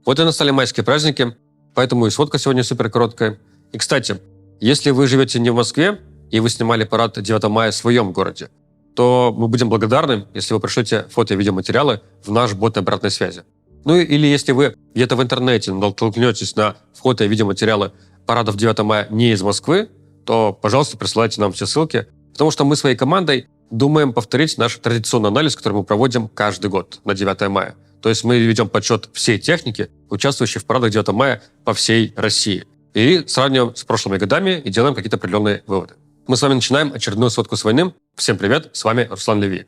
Вот и настали майские праздники, поэтому и сводка сегодня супер короткая. И, кстати, если вы живете не в Москве, и вы снимали парад 9 мая в своем городе, то мы будем благодарны, если вы пришлете фото и видеоматериалы в наш бот обратной связи. Ну или если вы где-то в интернете натолкнетесь на фото и видеоматериалы парадов 9 мая не из Москвы, то, пожалуйста, присылайте нам все ссылки, потому что мы своей командой думаем повторить наш традиционный анализ, который мы проводим каждый год на 9 мая. То есть мы ведем подсчет всей техники, участвующей в парадах 9 мая по всей России. И сравниваем с прошлыми годами и делаем какие-то определенные выводы. Мы с вами начинаем очередную сводку с войны. Всем привет, с вами Руслан Леви.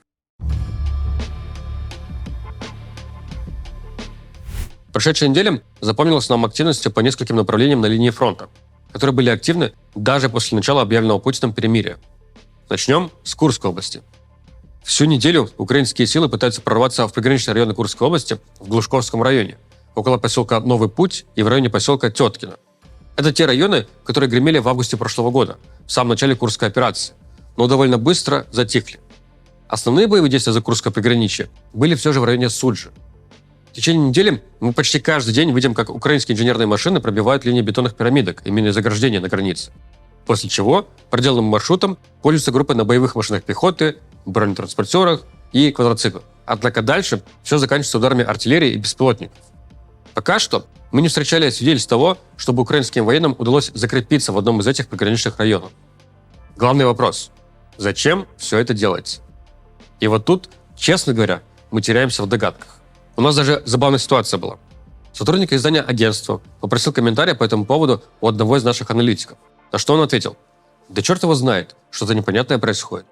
Прошедшая неделя запомнилась нам активностью по нескольким направлениям на линии фронта, которые были активны даже после начала объявленного Путиным перемирия. Начнем с Курской области. Всю неделю украинские силы пытаются прорваться в приграничные районы Курской области в Глушковском районе, около поселка Новый Путь и в районе поселка Теткино. Это те районы, которые гремели в августе прошлого года, в самом начале Курской операции, но довольно быстро затихли. Основные боевые действия за Курское приграничье были все же в районе Суджи. В течение недели мы почти каждый день видим, как украинские инженерные машины пробивают линии бетонных пирамидок и минные заграждения на границе. После чего проделанным маршрутом пользуются группы на боевых машинах пехоты, бронетранспортерах и квадроциклах. Однако дальше все заканчивается ударами артиллерии и беспилотников. Пока что мы не встречали свидетельств того, чтобы украинским военным удалось закрепиться в одном из этих приграничных районов. Главный вопрос – зачем все это делается? И вот тут, честно говоря, мы теряемся в догадках. У нас даже забавная ситуация была. Сотрудник издания агентства попросил комментария по этому поводу у одного из наших аналитиков. На что он ответил: «Да черт его знает, что-то непонятное происходит».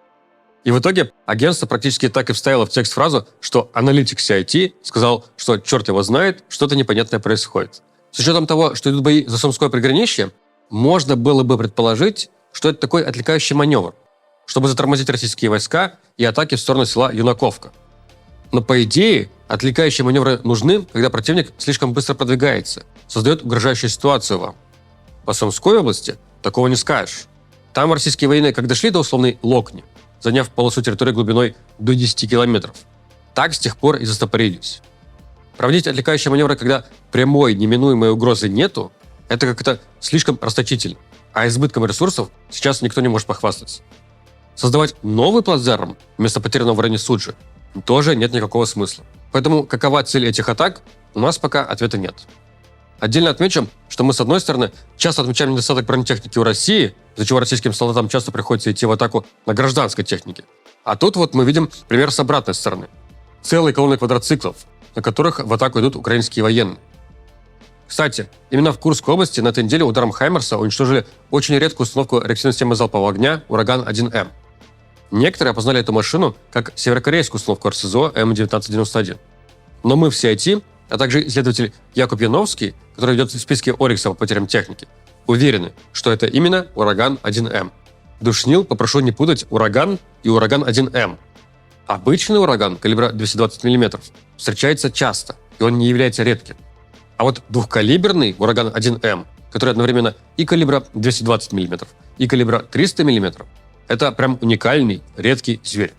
И в итоге агентство практически так и вставило в текст фразу, что аналитик CIT сказал, что черт его знает, что-то непонятное происходит. С учетом того, что идут бои за Сумское приграничье, можно было бы предположить, что это такой отвлекающий маневр, чтобы затормозить российские войска и атаки в сторону села Юнаковка. Но по идее, отвлекающие маневры нужны, когда противник слишком быстро продвигается, создает угрожающую ситуацию вам. По Сумской области такого не скажешь. Там российские военные как дошли до условной Локни, заняв полосу территории глубиной до 10 километров, так с тех пор и застопорились. Проводить отвлекающие маневры, когда прямой неминуемой угрозы нету, это как-то слишком расточительно, а избытком ресурсов сейчас никто не может похвастаться. Создавать новый плацдарм вместо потерянного в районе Суджи тоже нет никакого смысла. Поэтому какова цель этих атак, у нас пока ответа нет. Отдельно отмечу, что мы, с одной стороны, часто отмечаем недостаток бронетехники у России, из-за чего российским солдатам часто приходится идти в атаку на гражданской технике. А тут вот мы видим пример с обратной стороны. Целые колонны квадроциклов, на которых в атаку идут украинские военные. Кстати, именно в Курской области на этой неделе ударом «Хаймерса» уничтожили очень редкую установку реактивной системы залпового огня «Ураган-1М». Некоторые опознали эту машину как северокорейскую установку РСЗО М1991. Но мы в CIT, а также исследователь Якуб Яновский, который ведет в списке Орикса по потерям техники, уверены, что это именно «Ураган-1М». Душнил попрошу не путать «Ураган» и «Ураган-1М». Обычный «Ураган» калибра 220 мм встречается часто, и он не является редким. А вот двухкалиберный «Ураган-1М», который одновременно и калибра 220 мм, и калибра 300 мм, это прям уникальный, редкий зверь.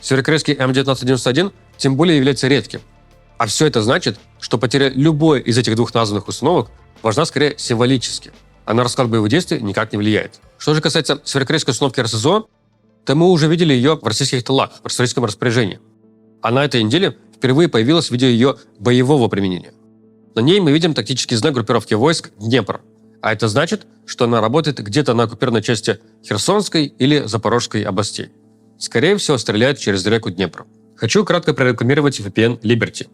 Северокорейский М1991 тем более является редким. А все это значит, что потеря любой из этих двух названных установок важна скорее символически, а на расклад боевых действий никак не влияет. Что же касается северокорейской установки РСЗО, то мы уже видели ее в российских тылах, в российском распоряжении. А на этой неделе впервые появилось видео ее боевого применения. На ней мы видим тактический знак группировки войск «Днепр», а это значит, что она работает где-то на оккупированной части Херсонской или Запорожской областей. Скорее всего, стреляет через реку Днепр. Хочу кратко прорекламировать VPN Liberty.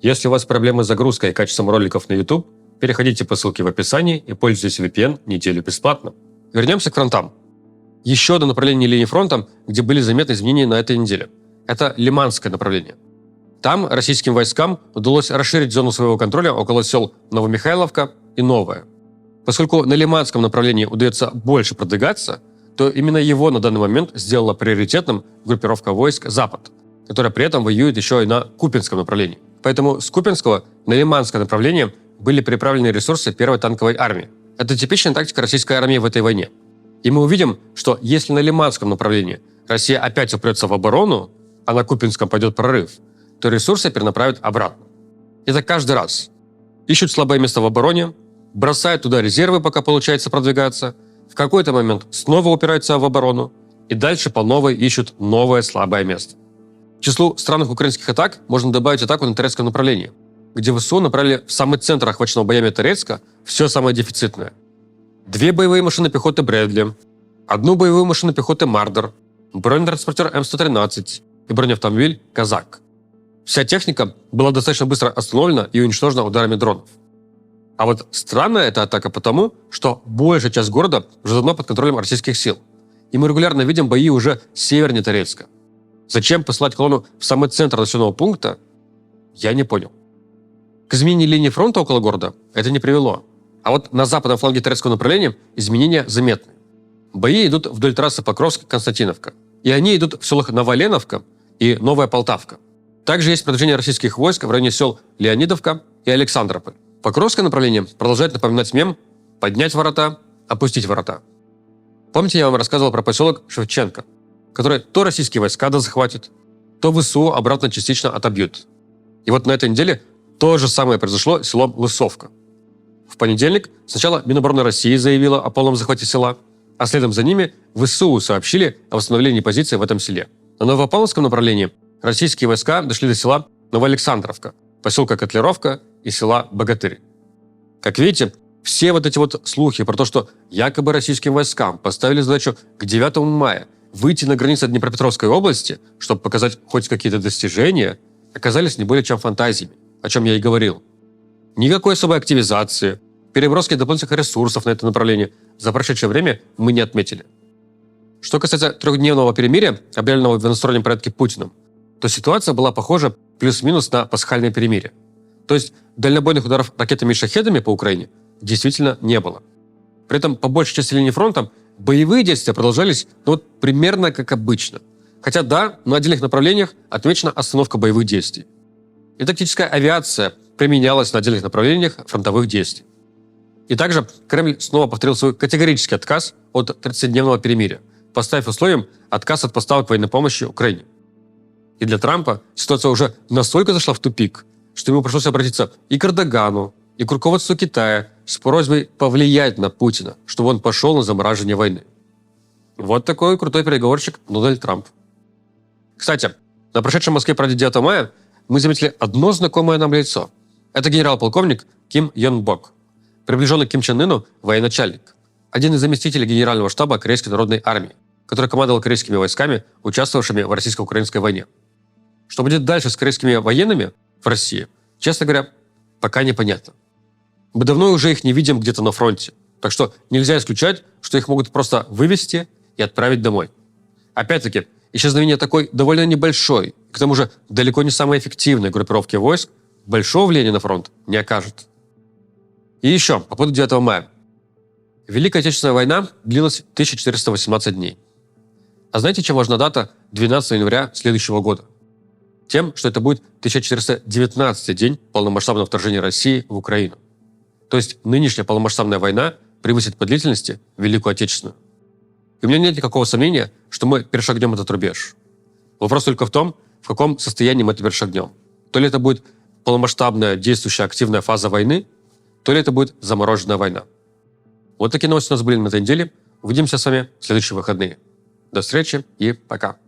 Если у вас проблемы с загрузкой и качеством роликов на YouTube, переходите по ссылке в описании и пользуйтесь VPN неделю бесплатно. Вернемся к фронтам. Еще одно направление линии фронта, где были заметны изменения на этой неделе. Это Лиманское направление. Там российским войскам удалось расширить зону своего контроля около сел Новомихайловка и Новое. Поскольку на Лиманском направлении удается больше продвигаться, то именно его на данный момент сделала приоритетным группировка войск «Запад», которая при этом воюет еще и на Купинском направлении. Поэтому с Купинского на Лиманское направление были переправлены ресурсы первой танковой армии. Это типичная тактика российской армии в этой войне. И мы увидим, что если на Лиманском направлении Россия опять упрется в оборону, а на Купинском пойдет прорыв, то ресурсы перенаправят обратно. Это каждый раз. ищут слабое место в обороне, бросают туда резервы, пока получается продвигаться, в какой-то момент снова упираются в оборону и дальше по новой ищут новое слабое место. К числу странных украинских атак можно добавить атаку на Торецком направлении, где ВСУ направили в самый центр охваченного боями Торецка все самое дефицитное. 2 боевые машины пехоты Брэдли, 1 боевую машину пехоты Мардер, бронетранспортер М113 и бронеавтомобиль Казак. Вся техника была достаточно быстро остановлена и уничтожена ударами дронов. А вот странная эта атака потому, что большая часть города уже давно под контролем российских сил, и мы регулярно видим бои уже севернее Торецка. Зачем посылать колонну в самый центр населенного пункта, я не понял. К изменению линии фронта около города это не привело. А вот на западном фланге Торецкого направления изменения заметны. Бои идут вдоль трассы Покровск-Константиновка. И они идут в селах Новоленовка и Новая Полтавка. Также есть продвижение российских войск в районе сел Леонидовка и Александрополь. Покровское направление продолжает напоминать мем «поднять ворота, опустить ворота». Помните, я вам рассказывал про поселок Шевченко, который то российские войска захватят, то ВСУ обратно частично отобьют. И вот на этой неделе то же самое произошло с селом Лысовка. В понедельник сначала Минобороны России заявила о полном захвате села, а следом за ними ВСУ сообщили о восстановлении позиций в этом селе. На Новопавловском направлении российские войска дошли до села Новоалександровка, поселка Котлеровка и села Богатырь. Как видите, все вот эти вот слухи про то, что якобы российским войскам поставили задачу к 9 мая выйти на границы Днепропетровской области, чтобы показать хоть какие-то достижения, оказались не более чем фантазиями, о чем я и говорил. Никакой особой активизации, переброски дополнительных ресурсов на это направление за прошедшее время мы не отметили. Что касается 3-дневного перемирия, объявленного в одностороннем порядке Путиным, то ситуация была похожа плюс-минус на пасхальное перемирие. То есть дальнобойных ударов ракетами и шахедами по Украине действительно не было. При этом по большей части линии фронта боевые действия продолжались примерно как обычно. Хотя да, на отдельных направлениях отмечена остановка боевых действий. И тактическая авиация применялась на отдельных направлениях фронтовых действий. И также Кремль снова повторил свой категорический отказ от 30-дневного перемирия, поставив условием отказ от поставок военной помощи Украине. И для Трампа ситуация уже настолько зашла в тупик, что ему пришлось обратиться и к Эрдогану, и к руководству Китая с просьбой повлиять на Путина, чтобы он пошел на замораживание войны. Вот такой крутой переговорщик Дональд Трамп. Кстати, на прошедшем в Москве параде 9 мая мы заметили одно знакомое нам лицо. Это генерал-полковник Ким Йон Бок, приближенный к Ким Чен Ыну военачальник, один из заместителей генерального штаба Корейской народной армии, который командовал корейскими войсками, участвовавшими в российско-украинской войне. Что будет дальше с корейскими военными в России, честно говоря, пока непонятно. Мы давно уже их не видим где-то на фронте, так что нельзя исключать, что их могут просто вывести и отправить домой. Опять-таки, исчезновение такой довольно небольшой, к тому же далеко не самой эффективной группировки войск большого влияния на фронт не окажет. И еще, по поводу 9 мая. Великая Отечественная война длилась 1418 дней. А знаете, чем важна дата 12 января следующего года? Тем, что это будет 1419 день полномасштабного вторжения России в Украину. То есть нынешняя полномасштабная война превысит по длительности Великую Отечественную. И у меня нет никакого сомнения, что мы перешагнем этот рубеж. Вопрос только в том, в каком состоянии мы это перешагнем. То ли это будет полномасштабная, действующая, активная фаза войны, то ли это будет замороженная война. Вот такие новости у нас были на этой неделе. Увидимся с вами в следующие выходные. До встречи и пока.